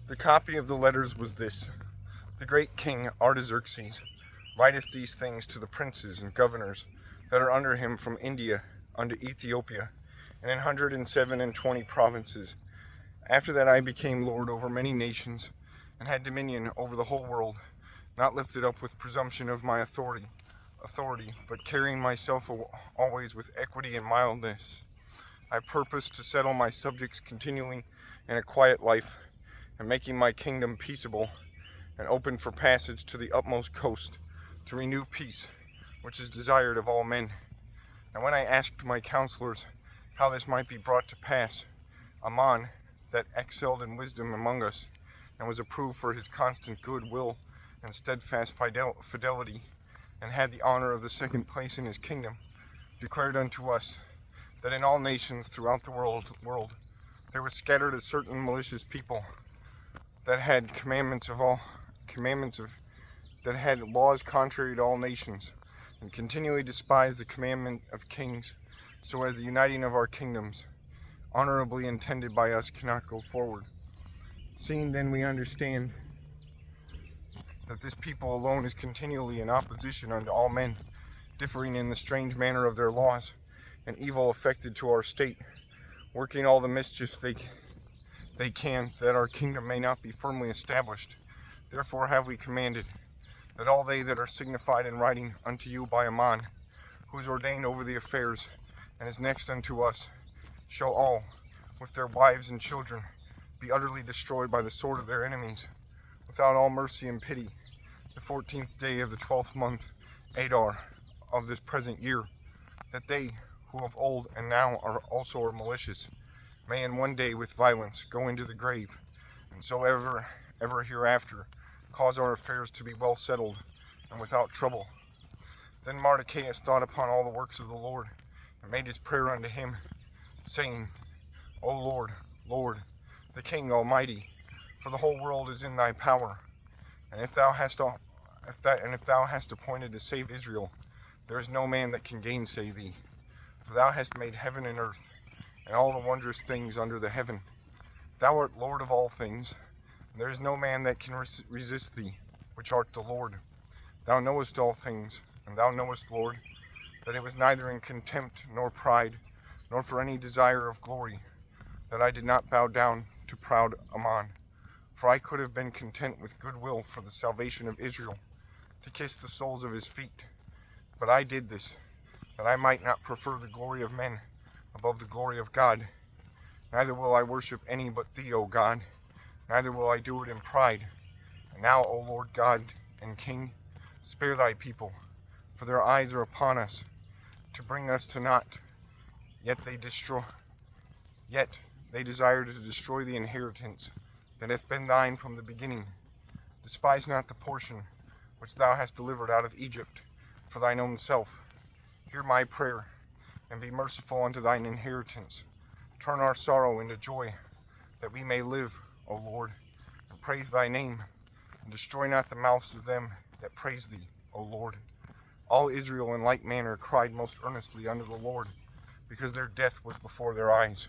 The copy of the letters was this: The great king Artaxerxes writeth these things to the princes and governors that are under him from India unto Ethiopia, and in 127 provinces. After that I became lord over many nations, and had dominion over the whole world, not lifted up with presumption of my authority, but carrying myself always with equity and mildness. I purpose to settle my subjects continually in a quiet life, and making my kingdom peaceable, and open for passage to the utmost coast, to renew peace, which is desired of all men. And when I asked my counselors how this might be brought to pass, Ammon, that excelled in wisdom among us, and was approved for his constant good will and steadfast fidelity, and had the honor of the second place in his kingdom, declared unto us that in all nations throughout the world there was scattered a certain malicious people that had that had laws contrary to all nations, and continually despised the commandment of kings, so as the uniting of our kingdoms, honorably intended by us, cannot go forward. Seeing then we understand that this people alone is continually in opposition unto all men, differing in the strange manner of their laws, and evil affected to our state, working all the mischief they can, that our kingdom may not be firmly established. Therefore have we commanded that all they that are signified in writing unto you by Ammon, who is ordained over the affairs, and is next unto us, shall all, with their wives and children, be utterly destroyed by the sword of their enemies, without all mercy and pity, the 14th day of the 12th month, Adar, of this present year, that they who of old and now are malicious, may in one day with violence go into the grave, and so ever hereafter cause our affairs to be well settled and without trouble. Then Mordecaius thought upon all the works of the Lord, and made his prayer unto him, saying, O Lord, Lord, the King Almighty, for the whole world is in thy power, and if thou hast appointed to save Israel, there is no man that can gainsay thee. For thou hast made heaven and earth, and all the wondrous things under the heaven. Thou art Lord of all things, and there is no man that can resist thee, which art the Lord. Thou knowest all things, and thou knowest, Lord, that it was neither in contempt nor pride, nor for any desire of glory, that I did not bow down to proud Ammon. For I could have been content with goodwill for the salvation of Israel, to kiss the soles of his feet. But I did this, that I might not prefer the glory of men above the glory of God. Neither will I worship any but thee, O God, neither will I do it in pride. And now, O Lord God and King, spare thy people, for their eyes are upon us, to bring us to naught. Yet they desire to destroy the inheritance that hath been thine from the beginning. Despise not the portion which thou hast delivered out of Egypt for thine own self. Hear my prayer, and be merciful unto thine inheritance. Turn our sorrow into joy, that we may live, O Lord, and praise thy name, and destroy not the mouths of them that praise thee, O Lord. All Israel in like manner cried most earnestly unto the Lord, because their death was before their eyes.